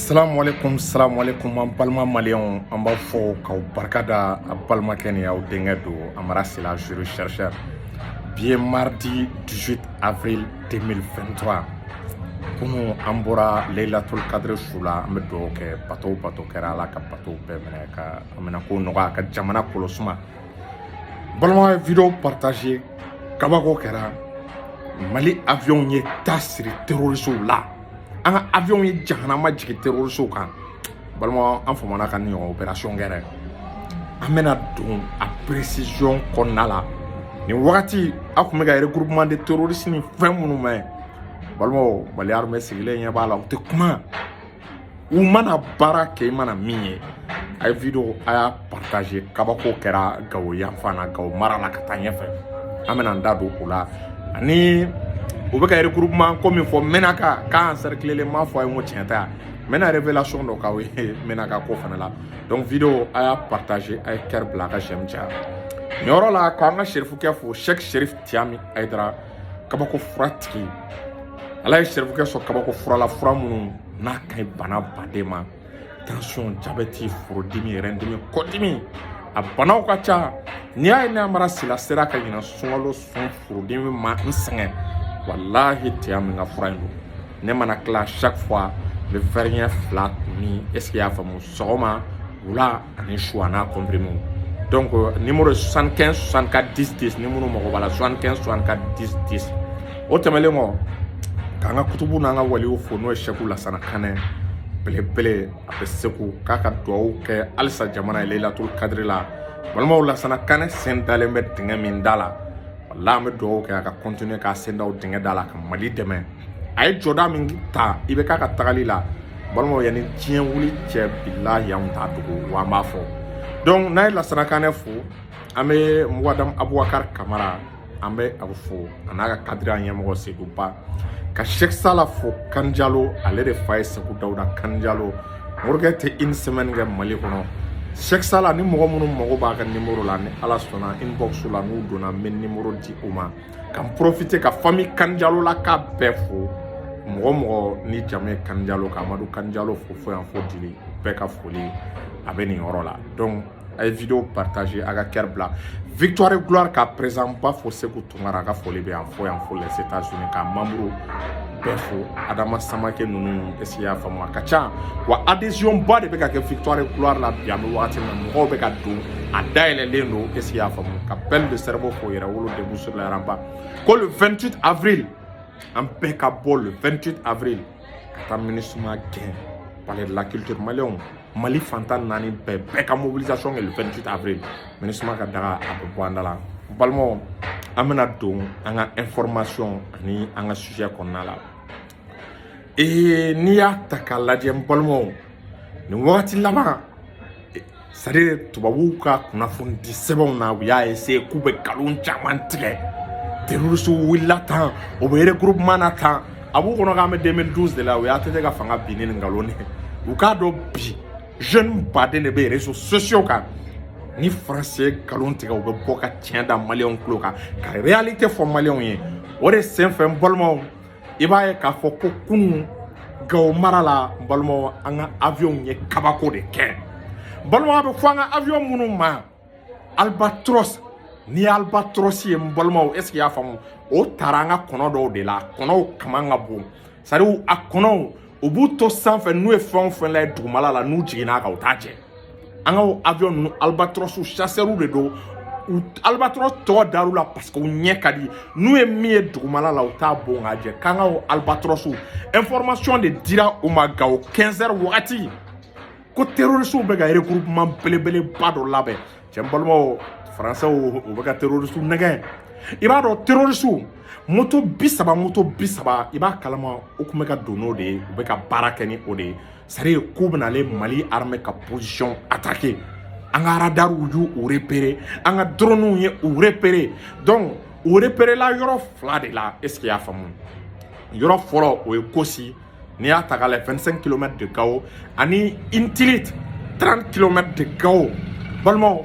Salam alaikum an balima malien an b'a fɔ k'aw barika da a balimakɛ ni aw denkɛ don Amara Sela Jules chercheur. Bi mardi 18 avril 2023 kunu an bɔra Laylatul Qadr su la an bɛ dugawu kɛ bato kɛra Ala ka bato bɛɛ minɛ ka amina ko nɔgɔya ka jamana kɔlɔsuma. Balima video partager kabako kɛra Mali avion ye ta siri terroriste la. An ka avion ye jahanama jigi terroriste kan. Balima an famana ka ni opération kɛra. An bɛna don a précision kɔnɔna la. Ni wagati a kun bɛ ka regroupement de terroristes ni fɛn minnu mɛn. Balima Mali armée sigilen ɲɛ b'a la u tɛ kuma. U mana baara kɛ i mana min ye. A ye video a y'a partager kabako kɛra Gawo yanfan na Gawo mara la ka taa ɲɛfɛ. An bɛna an da don o la. Ani u bɛ ka regroupement ko min fɔ Menaka k'an encercler m'a fɔ a ye n ko tiɲɛ tɛ n bɛna révélation dɔ k'aw ye Menaka ko fana la. Donc video a y'a partager a ye cœur bila a ka j'aime caya. Nin yɔrɔ la k'an ka Serifukɛ fo Cheikh Cherif Tiami Aidara kabako fura tigi. Ala ye Serifukɛ sɔn kabako fura la fura minnu n'a ka ɲi bana baden ma. Tension, diabète, forodimi, rɛndimi, kɔdimi. A banaw ka ca. N'i y'a ye ne Amara Sela sera ka ɲina sunkalo sɔn forodimi ma n sɛgɛn. Wallahi Tiami ka fura in don. Ne mana tila chaque fois le verre ɲɛ fila ni est-ce que y'a faamu sɔgɔma wula ani su a n'a comprimé. Donc numéro 75 64 10 10 ni minnu mago b'a la 75 64 10 10. O tɛmɛlen kɔ k'an ka kutubu n'an ka waliw fo n'o ye Cheikh Lassana Kanɛ belebele a bɛ Segu k'a ka dugawu kɛ halisa jamana ye Laylatul Qadr la. Balimaw Lassana Kanɛ sen dalen bɛ dingɛ min da la. Wallahi an bɛ dugawu kɛ a ka continuer k'a sen da o dingɛ da la ka Mali dɛmɛ. A ye jɔda min ta i bɛ k'a ka tagali la. Balimaw yanni diɲɛ wuli cɛ billahi an t'a dogo wa an b'a fɔ. Donc n'a ye Lassana Kanɛ fo an bɛ Mugadam Abubakar Kamara an bɛ a fo a n'a ka kadira ɲɛmɔgɔ Seydou Ba ka Cheikh Sala fo Kanjalo ale de fa ye Sekou Dawuda Kanjalo morikɛ tɛ une semaine kɛ Mali kɔnɔ. Cheikh Sala ni mɔgɔ minnu mago b'a ka numéro la ni Ala sɔnna inbox la n'u donna n bɛ numéro di u ma ka profiter ka famille Kanjalo la k'a bɛɛ fo mɔgɔ ni jamu ye Kanjalo ka Amadu Kanjalo fo yan fo dili bɛɛ ka foli a bɛ nin yɔrɔ la. Donc a ye video partager a ka cœur bila Victoire et Gloire k'a présent ba fo Sekou Tunkara a ka foli bɛ yan fo les États-Unis ka membre bɛɛ fo Adama Samake ninnu est-ce que y'a faamu a ka ca wa adhésion ba de bɛ ka kɛ Victoire et Gloire la bi an bɛ wagati min na mɔgɔw bɛ ka don a dayɛlɛlen don est-ce que y'a faamu ka belle de cerveau fo yɛrɛ wolo debout sur la rampa ko le 28 avril an bɛɛ ka bɔ le 28 avril ka taa MINUSMA gɛn palais de la culture malien Mali fantan naani bɛɛ ka mobilisation kɛ le 28 avril MINUSMA ka daga a bɛ bɔ an da la. Balimaw an bɛna don an ka information ani an ka sujet kɔnɔna la. N'i y'a ta k'a lajɛ n balimaw nin wagati laban c'est-à-dire tubabuw ka kunnafoni di sɛbɛnw na u y'a essayer k'u bɛ nkalon caman tigɛ terroriste wulila tan o bɛ regroupement na tan a b'u kɔnɔ k'an bɛ 2012 de la u y'a tɛ ka fanga bin ni nin nkalon ye u k'a dɔn bi jeune baden de bɛ réseaux sociaux kan ni français nkalon tigɛ u bɛ bɔ ka tiɲɛ da maliyɛnw tulo kan ka réalité fɔ maliyɛnw ye o de senfɛ n balimaw i b'a ye k'a fɔ ko kunun Gawo mara la n balimaw an ka avion ye kabako de kɛ n balimaw a bɛ fɔ an ka avion minnu ma Albatros n'i ye Albatros ye n balimaw est-ce que y'a faamu o taara an ka kɔnɔ dɔw de la kɔnɔw kaman ka bon c'est-à-dire a kɔnɔw u b'u to sanfɛ n'u ye fɛn o fɛn la dugumala la n'u jiginna kan u t'a cɛ an ka avion ninnu Albatros chasseurs de don Albatros tɔgɔ dar'u la parce que u ɲɛ ka di n'u ye min ye dugumala la u t'a bon k'a jɛ k'an ka Albatros information de dira u ma Gawo 15 heures wagati ko terroristes bɛ ka regroupement belebeleba dɔ labɛn cɛ n balimaw français u bɛ ka terroristes nɛgɛn i b'a dɔn terroristes moto 30 i b'a kalama u tun bɛ ka don n'o de ye u bɛ ka baara kɛ ni o de ye c'est-à-dire k'u bɛna ale Mali armée ka position attaquer an ka radarw y'u repérer an ka drones ye u repérer donc u repérer la yɔrɔ fila de la est-ce que y'a faamu yɔrɔ fɔlɔ o ye Kosi n'i y'a ta k'a lajɛ 25 km de Gao ani Intilit 30 km de Gao balimaw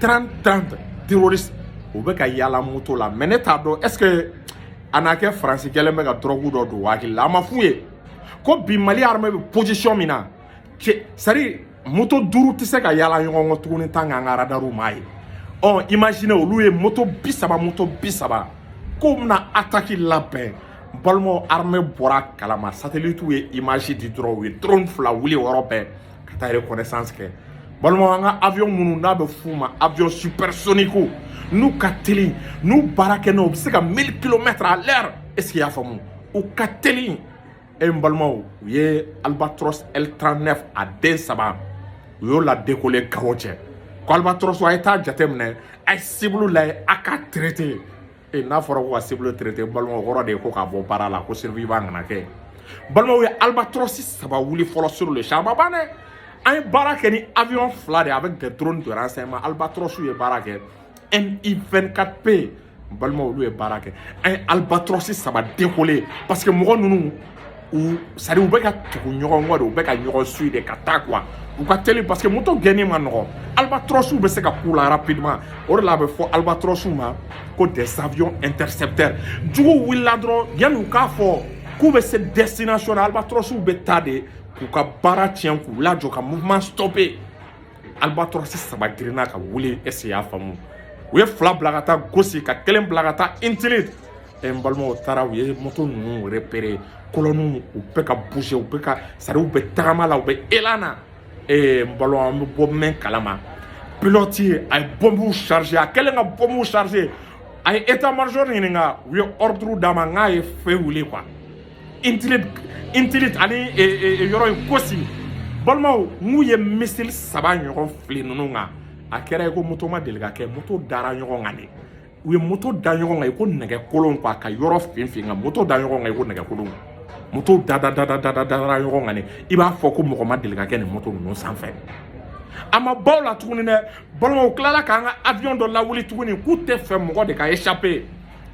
30 terroristes u bɛ ka yala moto la mais ne t'a dɔn est-ce que a n'a kɛ Faransi kɛlen bɛ ka drogue dɔ don hakili la a ma f'u ye ko bi Mali armée bɛ position min na sari moto duru tɛ se ka yala ɲɔgɔn kɔ tuguni tan k'an ka radaru maa ye imagine olu ye moto 30 ko bɛna attaque labɛn balimaw armée bɔra kalama satellite ye image di dɔrɔn u ye drone 2 wuli yɔrɔ bɛɛ ka taa reconnaissance kɛ balimaw an ka avion minnu n'a bɛ f'u ma avion supersonique n'u ka teli n'u baara kɛ n'o u bɛ se ka 1000 km à l'heure est-ce qu'il y'a faamu u ka teli balimaw u ye Albatros L39 a den 3 u y'o la décoller Gao cɛ ko Albatros a ye taa jateminɛ a ye cible lajɛ a ka traité n'a fɔra ko ka cible traité balimaw kɔrɔ de ye ko ka bɔ baara la ko survivant kana kɛ balimaw ye Albatros 3 wuli fɔlɔ sur le champ ma ban dɛ an ye baara kɛ ni avion 2 de avec des drones de renseignement Albatros ye baara kɛ Mi-24P balimaw olu ye baara kɛ an ye Albatros 3 décoller parce que mɔgɔ ninnu sari u bɛ ka tugu ɲɔgɔn kɔ de u bɛ ka ɲɔgɔn suit de ka taa quoi u ka teli parce que moto gɛnni ma nɔgɔ Albatros bɛ se ka k'u la rapidement o de la a bɛ fɔ Albatros ma ko des avions intercepteurs jugu wulila dɔrɔn yanni u k'a fɔ k'u bɛ se destination na Albatros bɛ taa de k'u ka baara tiɲɛ k'u lajɔ ka mouvement stopper Albatros 3 girinna ka wuli est-ce que y'a faamu u ye 2 bila ka taa Gosi ka 1 bila ka taa Intilit n balimaw taara u ye moto ninnu repérer colonnes u bɛ ka bouger u bɛ ka sari u bɛ tagama la u bɛ élan na n balimaw an bɛ bɔ min kalama pilote ye a ye bombe charger a kɛlen ka bombe charger a ye état major ɲininka u ye ordre d'a ma n k'a ye feu wuli quoi Intilit ani yɔrɔ in Gosi balimaw n'u ye missile 3 ɲɔgɔn fili ninnu kan a kɛra ko moto ma deli ka kɛ moto dara ɲɔgɔn kan de u ye moto da ɲɔgɔn kan i ko nɛgɛkolon quoi ka yɔrɔ fin nka moto da ɲɔgɔn kan i ko nɛgɛkolon moto da ɲɔgɔn kan de i b'a fɔ ko mɔgɔ ma deli ka kɛ nin moto ninnu sanfɛ a ma baw la tuguni dɛ balimaw tilala k'an ka avion dɔ lawuli tuguni k'u tɛ fɛ mɔgɔ de ka échapper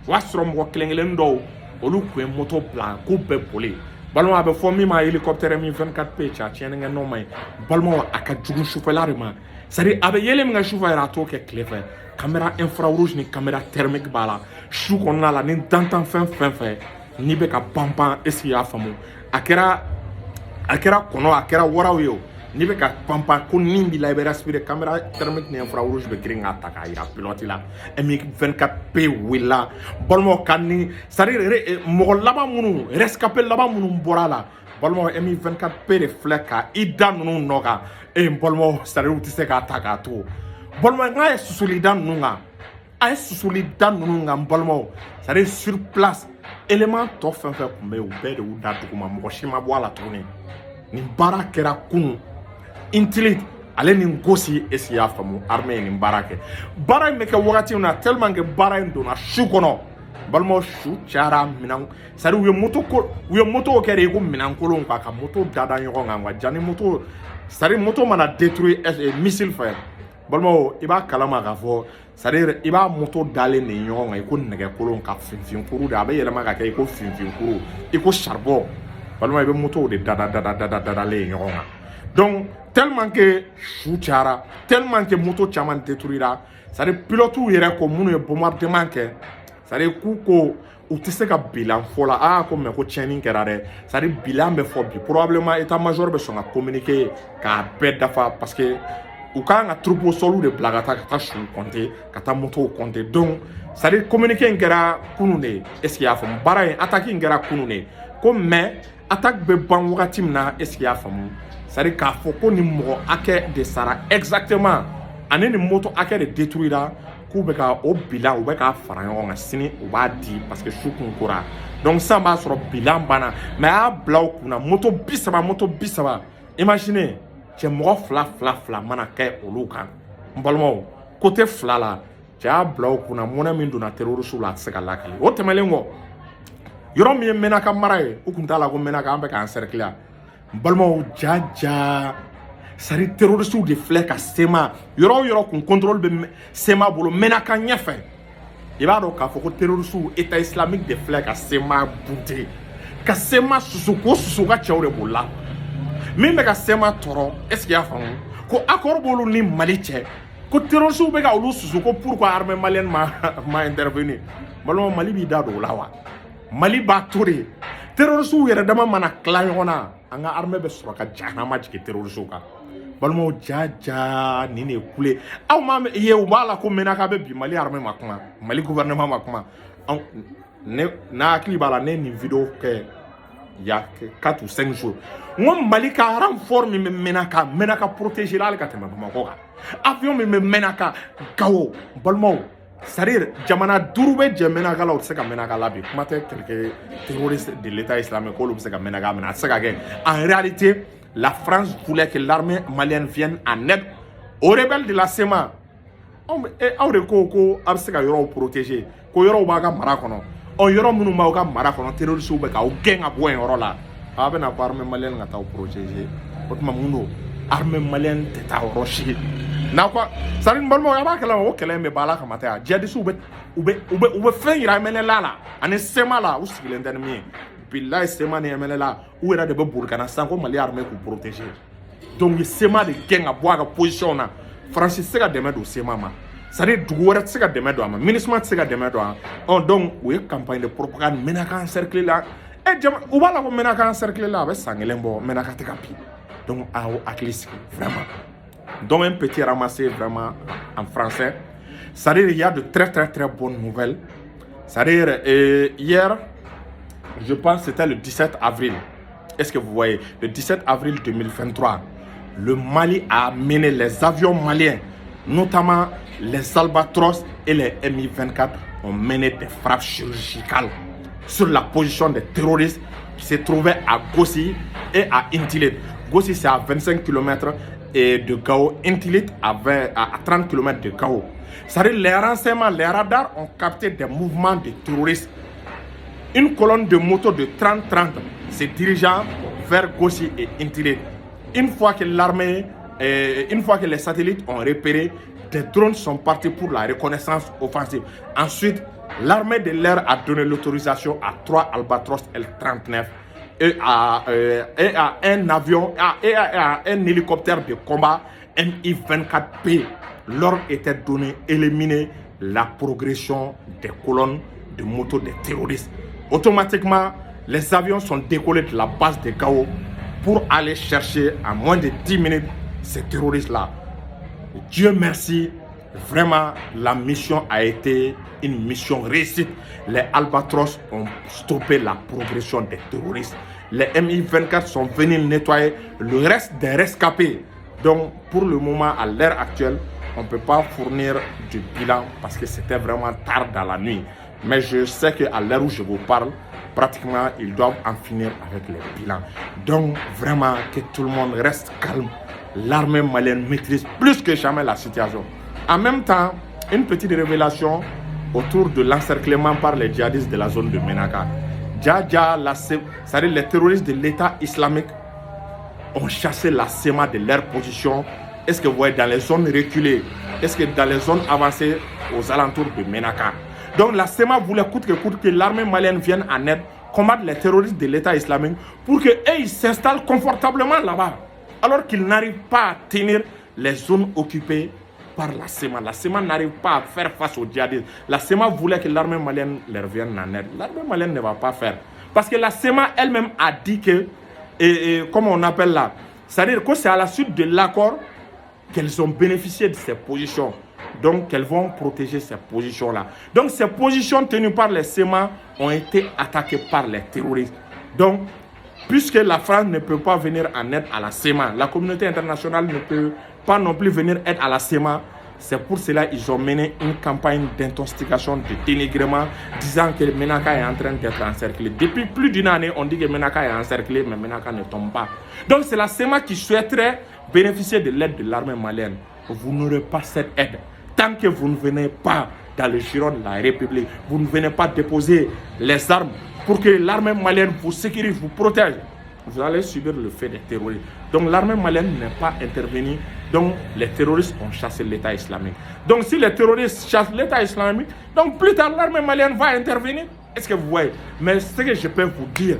o y'a sɔrɔ mɔgɔ kelen dɔw olu tun ye moto bila k'u bɛɛ boli balimaw a bɛ fɔ min ma hélicoptère Mi-24P cɛ a tiɲɛnikɛ n'o ma ɲi balimaw a ka jugu sufɛla de ma c'est-à-dire a bɛ yelen min kɛ sufɛ yɛrɛ a t'o kɛ tile fɛ caméra infrarouge ni caméra thermique b'a la su kɔnɔna la ni dantan fɛn fɛ n'i bɛ ka panpan est-ce que y'a faamu a kɛra kɔnɔ a kɛra waraw ye o n'i bɛ ka panpan ko nin b'i la i bɛ respirer caméra thermique ni infrarouge bɛ girin k'a ta k'a yira pilote la Mi-24P wulila balimaw ka ni c'est-à-dire mɔgɔ laban minnu rescapé laban minnu bɔra la balimaw Mi-24P de filɛ ka i da ninnu nɔ kan balimaw c'est-à-dire u tɛ se k'a ta k'a to balimaw n'a ye susuli da ninnu kan a ye susuli da ninnu kan balimaw c'est-à-dire sur place élément tɔ fɛn fɛn tun bɛ yen u bɛɛ de y'u da duguma mɔgɔ si ma bɔ a la tuguni nin baara kɛra kunun Intilit ale ni Gosi est-ce qu'il y'a faamu armée ye nin baara kɛ baara in bɛ kɛ wagati min na tellement que baara in donna su kɔnɔ balimaw su cayara minɛn c'est-à-dire u ye moto kɛ de ko minɛnkolon quoi ka moto da ɲɔgɔn kan quoi jani moto c'est-à-dire moto mana détruire missile fɛ balimaw i b'a kalama k'a fɔ c'est-à-dire i b'a moto dalen de ɲɔgɔn kan i ko nɛgɛkolon ka finfinkuru de a bɛ yɛlɛma ka kɛ i ko finfinkuru i ko charbon balimaw i bɛ moto de dadalen ɲɔgɔn kan donc tellement que su cayara tellement que moto caman détruira c'est-à-dire pilote yɛrɛ ko minnu ye bombardement kɛ c'est-à-dire k'u ko u tɛ se ka bilan fɔ la ko mais ko tiɲɛni kɛra dɛ c'est-à-dire bilan bɛ fɔ bi probablement état major bɛ sɔn ka communiquer k'a bɛɛ dafa parce que u kan ka troupe sol de bila ka taa su compter ka taa moto compter donc c'est-à-dire communiquer in kɛra kunun de est-ce qu'il y'a faamu baara in attaque in kɛra kunun de ko mais attaque bɛ ban wagati min na est-ce qu'il y'a faamu c'est-à-dire k'a fɔ ko nin mɔgɔ hakɛ de sara exactement ani nin moto hakɛ de détruira k'u bɛ ka o bilan u bɛ k'a fara ɲɔgɔn kan sini u b'a di parce que su kun kora donc sisan b'a sɔrɔ bilan banna mais a y'a bila u kunna moto 30 imagine cɛ mɔgɔ fila mana kɛ olu kan n balimaw côté fila la cɛ y'a bila u kunna mɔnɛ min donna terroriste la a tɛ se ka lakali o tɛmɛlen kɔ yɔrɔ min ye Menaka mara ye u kun t'a la ko Menaka an bɛ k'an cercler n balimaw jaja c'est-à-dire terroristes de filɛ ka SEMA yɔrɔ o yɔrɔ kun contrôle bɛ SEMA bolo Menaka ɲɛfɛ i b'a dɔn k'a fɔ ko terroristes état islamique de filɛ ka SEMA bunte ka SEMA susu ko susu ka cɛw de b'o la min bɛ ka SEMA tɔrɔ est-ce qu'il y'a faamu ko accord b'olu ni Mali cɛ ko terroristes bɛ ka olu susu ko pourquoi armée malienne ma intervenir balimaw Mali b'i da don o la wa Mali b'a to de terroristes yɛrɛ dama mana tila ɲɔgɔn na anga armée be sɔrɔ ka jahanama jigin terroriste kan balimaw ja ni ne kule aw ma ye u b'a la ko Menaka bɛ bi Mali armée ma kuma Mali gouvernement ma kuma ne n'a hakili b'a la ne nin vidéo kɛ il y a 4 ou 5 jours ngo Mali ka renfort min bɛ Menaka protéger la hali ka tɛmɛ Bamakɔ kan avion min bɛ Menaka Gao balimaw c'est-à-dire jamana 5 bɛ jɛ Menaka la o tɛ se ka Menaka labin kuma tɛ quelques terroristes de l'État islamique k'olu bɛ se ka Menaka minɛ a tɛ se ka kɛ en réalité la France voulait que l'armée malienne vienne en aide aux rebelles de la SEMA. Aw de ko a bɛ se ka yɔrɔw protéger ko yɔrɔw b'a ka mara kɔnɔ yɔrɔ minnu b'aw ka mara kɔnɔ terroristes bɛ k'aw gɛn ka bɔ yen yɔrɔ la a bɛ na ko armée malienne ka taa protéger o tuma mun don armée malienne tɛ taa yɔrɔ si n'a ko sari n balimaw a b'a kalama o kɛlɛ in bɛ ban Ala kama tɛ yan jihadistes u bɛ fɛn yira MNLA la ani SEMA la u sigilen tɛ ni min ye. Billahi SEMA ni MNLA u yɛrɛ de bɛ boli ka na sisan ko Mali armée k'u protéger donc SEMA de gɛn ka bɔ a ka position na France tɛ se ka dɛmɛ don SEMA ma c'est-à-dire dugu wɛrɛ tɛ se ka dɛmɛ don a ma MINUSMA tɛ se ka dɛmɛ don a ma donc u ye campagne de propagande Menaka encerclé la u b'a la ko Menaka encerclé la a bɛ san 1 bɔ Menaka tɛ ka bin donc a y'o hakili sigi vraiment donc un petit ramassé vraiment en français c'est-à-dire il y a de très bonnes nouvelles c'est-à-dire hier je pense que c'était le 17 avril. Est-ce que vous voyez? Le 17 avril 2023, le Mali a amené les avions maliens, notamment les Albatros et les Mi-24, ont mené des frappes chirurgicales sur la position des terroristes qui se trouvaient à Gossi et à Intilit. Gossi, c'est à 25 km de Gao. Intilit à 30 km de Gao. C'est-à-dire les renseignements, les radars ont capté des mouvements de terroristes. Une colonne de motos de 30-30 se dirigeant vers Gossi et Intilit. Une fois que les satellites ont repéré, des drones sont partis pour la reconnaissance offensive. Ensuite, l'armée de l'air a donné l'autorisation à 3 Albatros L-39 et à un avion et à un hélicoptère de combat Mi-24P. Leur était donné éliminer la progression des colonnes de motos des terroristes. Automatiquement, les avions sont décollés de la base de Gao pour aller chercher en moins de 10 minutes ces terroristes-là. Dieu merci, vraiment, la mission a été une mission réussite. Les Albatros ont stoppé la progression des terroristes. Les Mi-24 sont venus nettoyer le reste des rescapés. Donc, pour le moment, à l'heure actuelle, on ne peut pas fournir du bilan parce que c'était vraiment tard dans la nuit. Mais je sais qu'à l'heure où je vous parle, pratiquement, ils doivent en finir avec les bilans. Donc, vraiment, que tout le monde reste calme. L'armée malienne maîtrise plus que jamais la situation. En même temps, une petite révélation autour de l'encerclement par les djihadistes de la zone de Menaka. C'est-à-dire les terroristes de l'État islamique ont chassé la SEMA de leur position. Est-ce que vous voyez dans les zones reculées? Est-ce que dans les zones avancées aux alentours de Menaka? Donc la SEMA voulait coûte que l'armée malienne vienne en aide, combattre les terroristes de l'État islamique pour qu'ils s'installent confortablement là-bas. Alors qu'ils n'arrivent pas à tenir les zones occupées par la SEMA. La SEMA n'arrive pas à faire face aux djihadistes. La SEMA voulait que l'armée malienne leur vienne en aide. L'armée malienne ne va pas faire. Parce que la SEMA elle-même a dit que, comment on appelle là, c'est-à-dire que c'est à la suite de l'accord qu'elles ont bénéficié de ces positions. Donc, qu'elles vont protéger ces positions-là. Donc, ces positions tenues par les SEMA ont été attaquées par les terroristes. Donc, puisque la France ne peut pas venir en aide à la SEMA, la communauté internationale ne peut pas non plus venir aide à la SEMA. C'est pour cela qu'ils ont mené une campagne d'intoxication, de dénigrement, disant que Menaka est en train d'être encerclé. Depuis plus d'une année, on dit que Menaka est encerclé, mais Menaka ne tombe pas. Donc, c'est la SEMA qui souhaiterait bénéficier de l'aide de l'armée malienne. Vous n'aurez pas cette aide. Tant que vous ne venez pas dans le giron de la République, vous ne venez pas déposer les armes pour que l'armée malienne vous sécurise, vous protège, vous allez subir le fait des terroristes. Donc l'armée malienne n'est pas intervenue. Donc les terroristes ont chassé l'État islamique. Donc si les terroristes chassent l'État islamique, donc plus tard l'armée malienne va intervenir. Est-ce que vous voyez? Mais ce que je peux vous dire,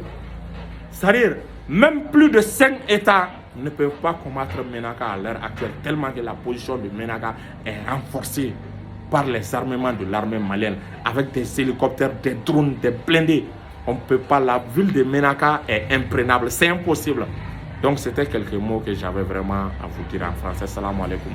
c'est-à-dire même plus de 5 États ne peuvent pas combattre Menaka à l'heure actuelle, tellement que la position de Menaka est renforcée par les armements de l'armée malienne, avec des hélicoptères, des drones, des blindés. On peut pas, la ville de Menaka est imprenable, c'est impossible. Donc c'était quelques mots que j'avais vraiment à vous dire en français. Salam alaikum.